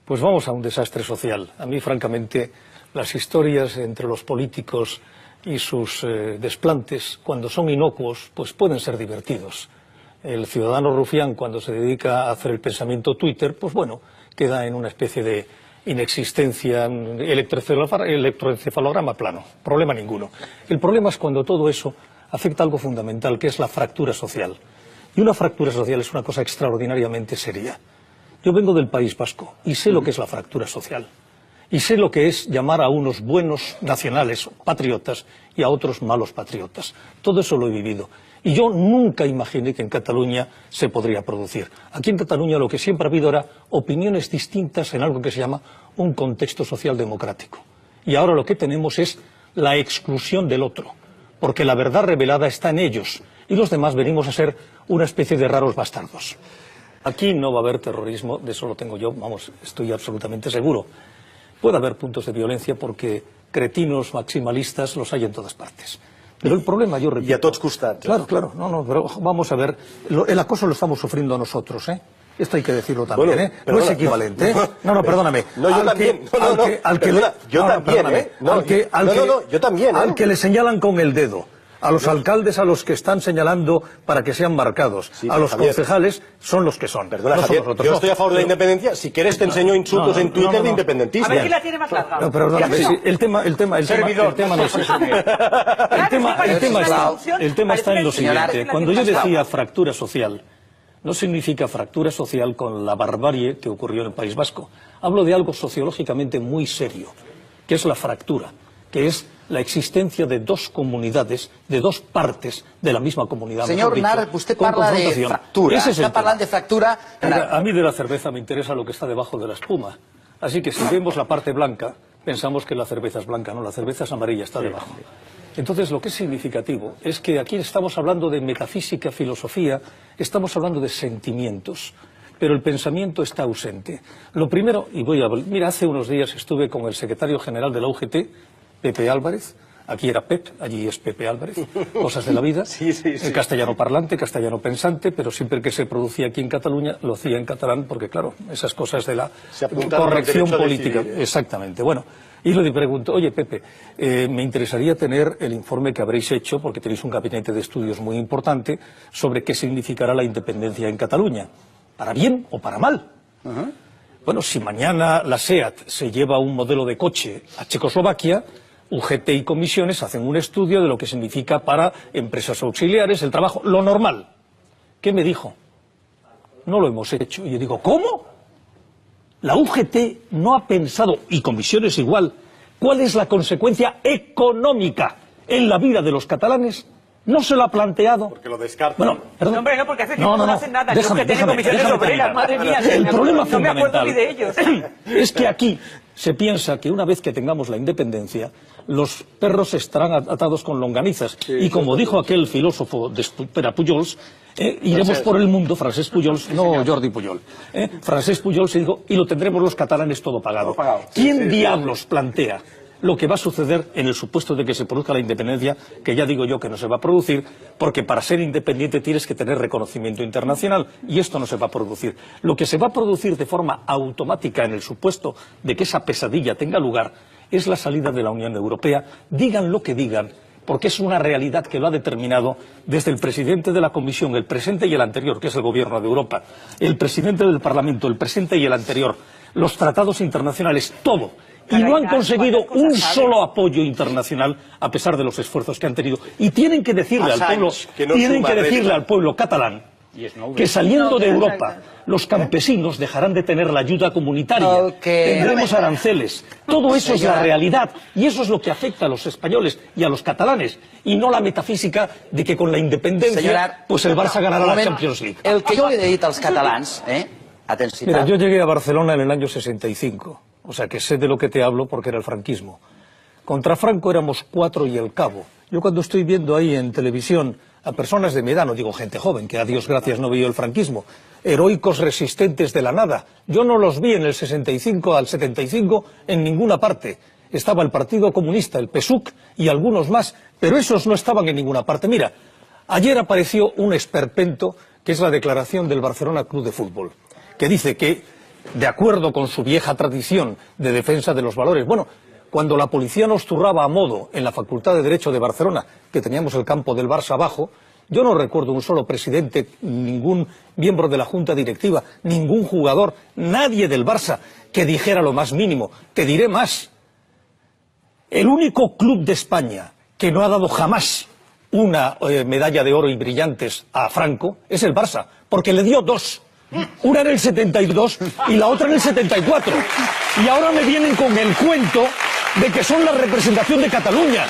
Pues vamos a un desastre social. A mí, francamente, las historias entre los políticos y sus desplantes, cuando son inocuos, pues pueden ser divertidos. El ciudadano rufián, cuando se dedica a hacer el pensamiento Twitter, pues bueno, queda en una especie de inexistencia, electroencefalograma plano, problema ninguno. El problema es cuando todo eso afecta algo fundamental, que es la fractura social. Y una fractura social es una cosa extraordinariamente seria. Yo vengo del País Vasco y sé lo que es la fractura social. Y sé lo que es llamar a unos buenos nacionales, patriotas, y a otros malos patriotas. Todo eso lo he vivido. Y yo nunca imaginé que en Cataluña se podría producir. Aquí en Cataluña lo que siempre ha habido era opiniones distintas en algo que se llama un contexto social democrático. Y ahora lo que tenemos es la exclusión del otro, porque la verdad revelada está en ellos, y los demás venimos a ser una especie de raros bastardos. Aquí no va a haber terrorismo, de eso lo tengo yo, vamos, estoy absolutamente seguro. Puede haber puntos de violencia porque cretinos maximalistas los hay en todas partes. Pero el problema, yo repito... Y a tots costats. Claro, pero vamos a ver, el acoso lo estamos sufriendo nosotros, ¿eh? Esto hay que decirlo también, bueno, ¿eh? No es equivalente, ¿eh? No, perdóname. No, yo también. Yo también, ¿eh? Al que le señalan con el dedo, a los alcaldes a los que están señalando para que sean marcados, sí, a los concejales son los que son. Perdona, no Javier, yo estoy a favor de la independencia. Si quieres te enseño insultos en Twitter de independentistas. A ver quién la tiene más larga. No, perdóname, sí, el tema no es eso. El tema está en lo siguiente. Cuando yo decía fractura social, no significa fractura social con la barbarie que ocurrió en el País Vasco. Hablo de algo sociológicamente muy serio, que es la fractura, que es la existencia de dos comunidades, de dos partes de la misma comunidad. Señor Nar, usted parla de fractura. Está hablando de fractura. Mira, a mí de la cerveza me interesa lo que está debajo de la espuma. Así que si vemos la parte blanca, pensamos que la cerveza es blanca, no, la cerveza es amarilla, está debajo. Entonces, lo que es significativo es que aquí estamos hablando de metafísica, filosofía, estamos hablando de sentimientos, pero el pensamiento está ausente. Lo primero, mira, hace unos días estuve con el secretario general de la UGT, Pepe Álvarez, aquí era Pep, allí es Pepe Álvarez, cosas de la vida, sí. Castellano parlante, castellano pensante, pero siempre que se producía aquí en Cataluña lo hacía en catalán, porque claro, esas cosas de la corrección política. Exactamente, bueno, y le pregunto, oye Pepe, me interesaría tener el informe que habréis hecho, porque tenéis un gabinete de estudios muy importante, sobre qué significará la independencia en Cataluña, para bien o para mal. Bueno, si mañana la SEAT se lleva un modelo de coche a Checoslovaquia, UGT y comisiones hacen un estudio de lo que significa para empresas auxiliares, el trabajo, lo normal. ¿Qué me dijo? No lo hemos hecho. Y yo digo, ¿cómo? La UGT no ha pensado, y comisiones igual, cuál es la consecuencia económica en la vida de los catalanes. No se lo ha planteado. Porque lo descartan. Bueno, perdón. No, hombre, no, porque hace tiempo no hacen nada. Déjame obreras, madre mía. El problema no me acuerdo fundamental ni de ellos. es que aquí se piensa que una vez que tengamos la independencia, los perros estarán atados con longanizas. Sí, y como dijo aquel filósofo de Pujols, iremos por el mundo, Francesc Pujols, no Jordi Pujol, Francesc Pujols dijo, y lo tendremos los catalanes todo pagado. ¿Quién diablos plantea lo que va a suceder en el supuesto de que se produzca la independencia, que ya digo yo que no se va a producir, porque para ser independiente tienes que tener reconocimiento internacional, y esto no se va a producir. Lo que se va a producir de forma automática en el supuesto de que esa pesadilla tenga lugar es la salida de la Unión Europea, digan lo que digan, porque es una realidad que lo ha determinado desde el presidente de la Comisión, el presente y el anterior, que es el Gobierno de Europa, el presidente del Parlamento, el presente y el anterior, los tratados internacionales, todo. Y no han conseguido un solo apoyo internacional a pesar de los esfuerzos que han tenido. Y tienen que decirle al pueblo catalán que saliendo de Europa los campesinos dejarán de tener la ayuda comunitaria, tendremos aranceles. Todo eso es la realidad y eso es lo que afecta a los españoles y a los catalanes y no la metafísica de que con la independencia pues el Barça ganará la Champions League. El que jo li he dit als catalans, Mira, yo llegué a Barcelona en el año 65. O sea, que sé de lo que te hablo porque era el franquismo. Contra Franco éramos 4 y el cabo. Yo cuando estoy viendo ahí en televisión a personas de mi edad, no digo gente joven, que a Dios gracias no vio el franquismo, heroicos resistentes de la nada, yo no los vi en el 65 al 75 en ninguna parte. Estaba el Partido Comunista, el PSUC y algunos más, pero esos no estaban en ninguna parte. Mira, ayer apareció un esperpento que es la declaración del Barcelona Club de Fútbol, que dice que de acuerdo con su vieja tradición de defensa de los valores. Bueno, cuando la policía nos turraba a modo en la Facultad de Derecho de Barcelona, que teníamos el campo del Barça abajo, yo no recuerdo un solo presidente, ningún miembro de la Junta Directiva, ningún jugador, nadie del Barça que dijera lo más mínimo. Te diré más. El único club de España que no ha dado jamás una medalla de oro y brillantes a Franco es el Barça, porque le dio dos. Una en el 72 y la otra en el 74. Y ahora me vienen con el cuento de que son la representación de Cataluña.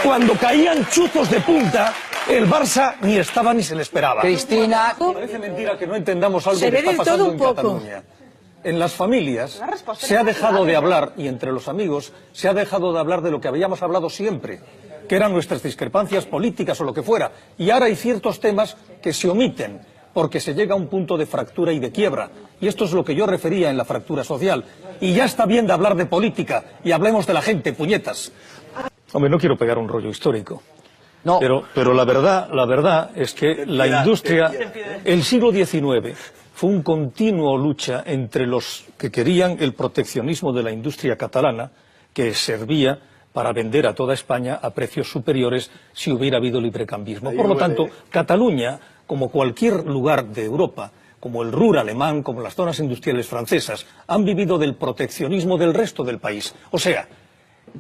Cuando caían chuzos de punta, el Barça ni estaba ni se le esperaba. Cristina... Parece mentira que no entendamos algo que está pasando en Cataluña. En las familias se ha dejado de hablar, y entre los amigos, se ha dejado de hablar de lo que habíamos hablado siempre, que eran nuestras discrepancias políticas o lo que fuera. Y ahora hay ciertos temas que se omiten, porque se llega a un punto de fractura y de quiebra. Y esto es lo que yo refería en la fractura social. Y ya está bien de hablar de política, y hablemos de la gente, puñetas. Hombre, no quiero pegar un rollo histórico. No. Pero la verdad es que la industria, el siglo XIX, fue un continuo lucha entre los que querían el proteccionismo de la industria catalana, que servía para vender a toda España a precios superiores si hubiera habido librecambismo. Por lo tanto, Cataluña, como cualquier lugar de Europa, como el Ruhr alemán, como las zonas industriales francesas, han vivido del proteccionismo del resto del país. O sea,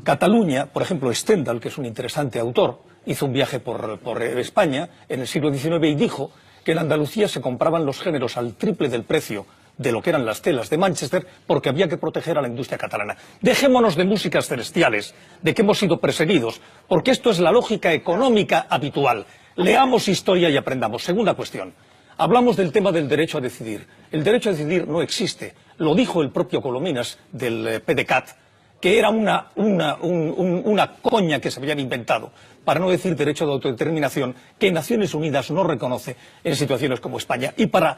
Cataluña, por ejemplo, Stendhal, que es un interesante autor, hizo un viaje por España en el siglo XIX y dijo que en Andalucía se compraban los géneros al triple del precio de lo que eran las telas de Manchester porque había que proteger a la industria catalana. Dejémonos de músicas celestiales, de que hemos sido perseguidos, porque esto es la lógica económica habitual. Leamos historia y aprendamos. Segunda cuestión. Hablamos del tema del derecho a decidir. El derecho a decidir no existe. Lo dijo el propio Colominas del PDeCAT, que era una coña que se habían inventado, para no decir derecho de autodeterminación, que Naciones Unidas no reconoce en situaciones como España. Y para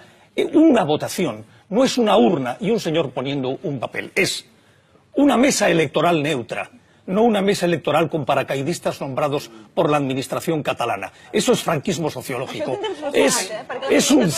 una votación no es una urna y un señor poniendo un papel, es una mesa electoral neutra, no una mesa electoral con paracaidistas nombrados por la administración catalana. Eso es franquismo sociológico. Es un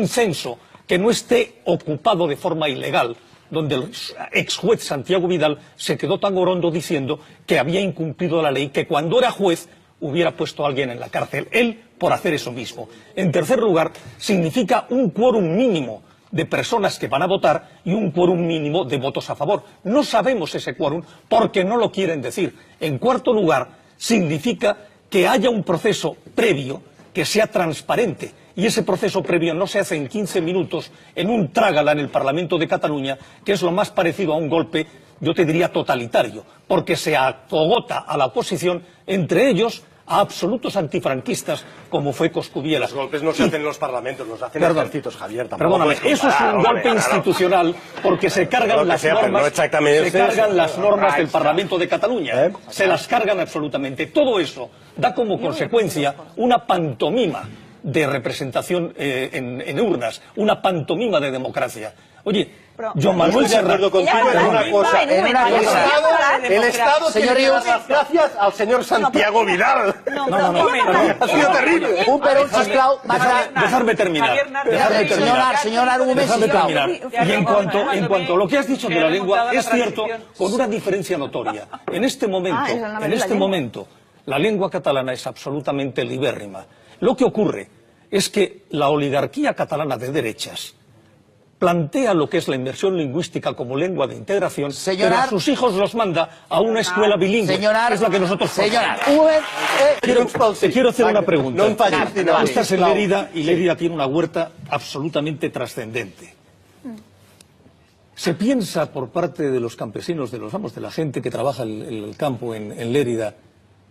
censo que no esté ocupado de forma ilegal, donde el ex juez Santiago Vidal se quedó tan orondo diciendo que había incumplido la ley, que cuando era juez hubiera puesto a alguien en la cárcel, él por hacer eso mismo. En tercer lugar, significa un quórum mínimo de personas que van a votar y un quórum mínimo de votos a favor. No sabemos ese quórum porque no lo quieren decir. En cuarto lugar, significa que haya un proceso previo que sea transparente. Y ese proceso previo no se hace en 15 minutos en un trágala en el Parlamento de Cataluña, que es lo más parecido a un golpe, yo te diría totalitario, porque se atogota a la oposición, entre ellos a absolutos antifranquistas, como fue Coscubiela. Los golpes no se hacen en los parlamentos, los hacen ejércitos, Javier. Perdóname, eso es un golpe institucional, porque se cargan las normas del Parlamento de Cataluña. Se las cargan absolutamente. Todo eso da como consecuencia una pantomima de representación en urnas, una pantomima de democracia. Oye, Joan Manuel Serrat, en una cosa, el Estado señor Rius, gracias al señor Santiago Vidal. Ha sido terrible. Un perón, sisplau. Dejarme terminar. Señor Argument, sisplau. Y en cuanto a lo que has dicho de la lengua, es cierto, con una diferencia notoria. En este momento, la lengua catalana es absolutamente libérrima. Lo que ocurre es que la oligarquía catalana de derechas plantea lo que es la inmersión lingüística como lengua de integración, pero a sus hijos los manda a una escuela bilingüe, que es la que nosotros te quiero hacer una pregunta. Tú estás en Lérida y Lérida tiene una huerta absolutamente trascendente. Se piensa por parte de los campesinos, de la gente que trabaja el campo en Lérida,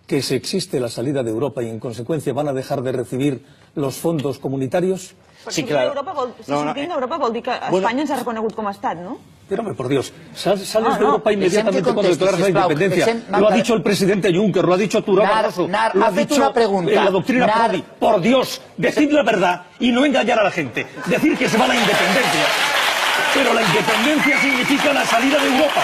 que si existe la salida de Europa y en consecuencia van a dejar de recibir los fondos comunitarios? Sí, claro. Si sortim d'Europa vol dir que Espanya ens ha reconegut com a estat, ¿no? Pero, hombre, por Dios, sales de Europa inmediatamente cuando declaras la independencia. Lo ha dicho el presidente Juncker, lo ha dicho Turó Barroso, lo ha dicho en la doctrina Prodi. Por Dios, decid la verdad y no engañar a la gente. Decir que se va a la independencia. Pero la independencia significa la salida de Europa.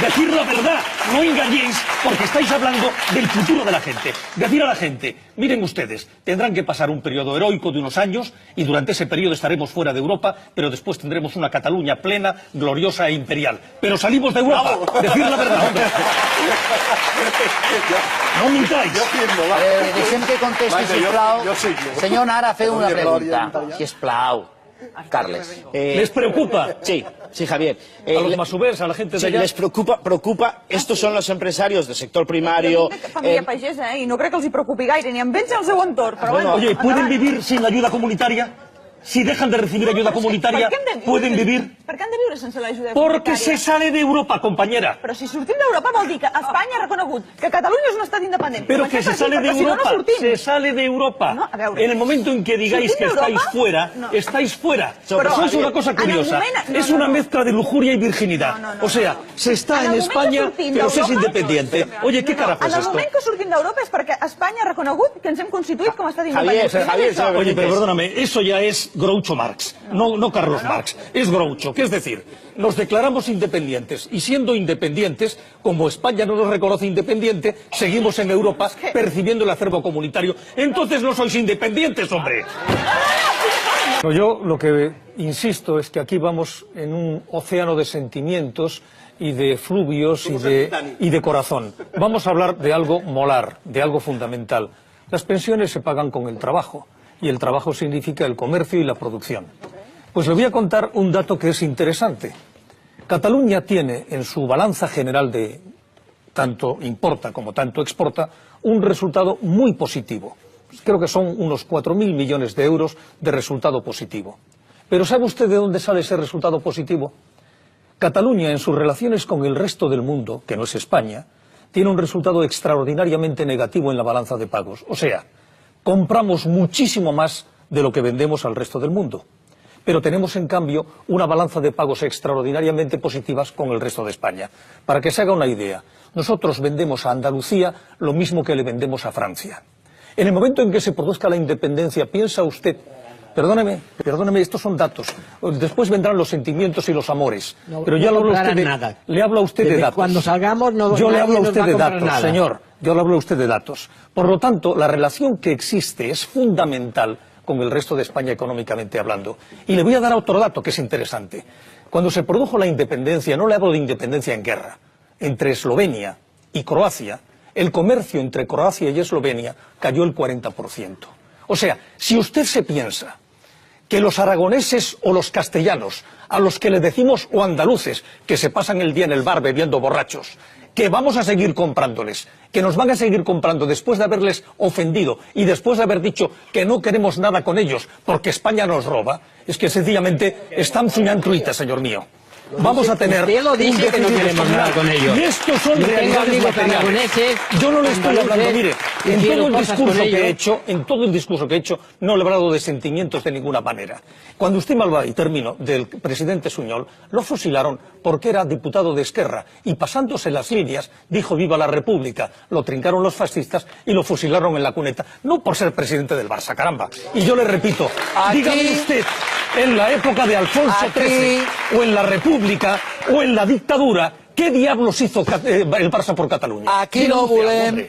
decir la verdad, no engañéis, porque estáis hablando del futuro de la gente. Decir a la gente, miren ustedes, tendrán que pasar un periodo heroico de unos años y durante ese periodo estaremos fuera de Europa, pero después tendremos una Cataluña plena, gloriosa e imperial. Pero salimos de Europa, decir la verdad, hombre. No mintáis. Deixem que contesti, sisplau. Senyor Nara, feu una pregunta, sisplau. Carles. ¿Les preocupa? Sí, Javier. A los masovers, a la gente de allá. Les preocupa. Estos son los empresarios del sector primario. Família pagesa, i no crec que els hi preocupi gaire, ni amb ells al seu entorn. Però bueno, oye, ¿pueden vivir sin ayuda comunitaria? Si dejan de recibir ayuda comunitaria, ¿pueden vivir? Per què han de viure sense l'ajuda Porque comunitària? se sale de Europa, compañera. Però si sortim d'Europa vol dir que Espanya ha reconegut que Catalunya és un estat independent. Pero que se sale de Europa, se sale de Europa. No, a veure. En el momento en que digáis que estáis fuera, estáis fuera. Eso es una cosa curiosa. Es una mezcla de lujuria y virginidad. O sea, se está en España, pero se es independiente. Oye, ¿qué carajo es esto? En el esto? moment que sortim d'Europa és perquè Espanya ha reconegut que ens hem constituït com a estat independent. Oye, pero perdóname, eso ya es Groucho Marx. No Carlos Marx, es Groucho, que es decir, nos declaramos independientes y siendo independientes, como España no nos reconoce independiente, seguimos en Europa percibiendo el acervo comunitario. Entonces no sois independientes, hombre. Yo lo que insisto es que aquí vamos en un océano de sentimientos y de fluvios y de corazón. Vamos a hablar de algo molar, de algo fundamental. Las pensiones se pagan con el trabajo. Y el trabajo significa el comercio y la producción. Pues le voy a contar un dato que es interesante. Cataluña tiene en su balanza general de tanto importa como tanto exporta un resultado muy positivo. Creo que son unos 4.000 millones de euros de resultado positivo. Pero ¿sabe usted de dónde sale ese resultado positivo? Cataluña, en sus relaciones con el resto del mundo, que no es España, tiene un resultado extraordinariamente negativo en la balanza de pagos. O sea, compramos muchísimo más de lo que vendemos al resto del mundo. Pero tenemos, en cambio, una balanza de pagos extraordinariamente positivas con el resto de España. Para que se haga una idea, nosotros vendemos a Andalucía lo mismo que le vendemos a Francia. En el momento en que se produzca la independencia, piensa usted... Perdóneme, estos son datos. Después vendrán los sentimientos y los amores. Pero ya le hablo a usted de datos. Cuando salgamos yo le hablo a usted de datos, señor. Yo le hablo a usted de datos. Por lo tanto, la relación que existe es fundamental con el resto de España económicamente hablando. Y le voy a dar otro dato que es interesante. Cuando se produjo la independencia, no le hablo de independencia en guerra, entre Eslovenia y Croacia, el comercio entre Croacia y Eslovenia cayó el 40%. O sea, si usted se piensa que los aragoneses o los castellanos, a los que le decimos o andaluces, que se pasan el día en el bar bebiendo borrachos, que vamos a seguir comprándoles, que nos van a seguir comprando después de haberles ofendido y después de haber dicho que no queremos nada con ellos porque España nos roba, es que sencillamente están soñando, señor mío. Vamos a tener usted lo dice que no queremos nada con ellos. Y estos son realidades materiales. Yo no le estoy hablando, mire, en todo el discurso que he hecho, no le he hablado de sentimientos de ninguna manera. Cuando usted me hablaba, y termino, del presidente Suñol, lo fusilaron porque era diputado de Esquerra y pasándose las líneas dijo viva la República, lo trincaron los fascistas y lo fusilaron en la cuneta, no por ser presidente del Barça, caramba. Y yo le repito, dígame usted, en la época de Alfonso XIII o en la República o en la dictadura, ¿qué diablos hizo el Barça por Cataluña? Aquí no volem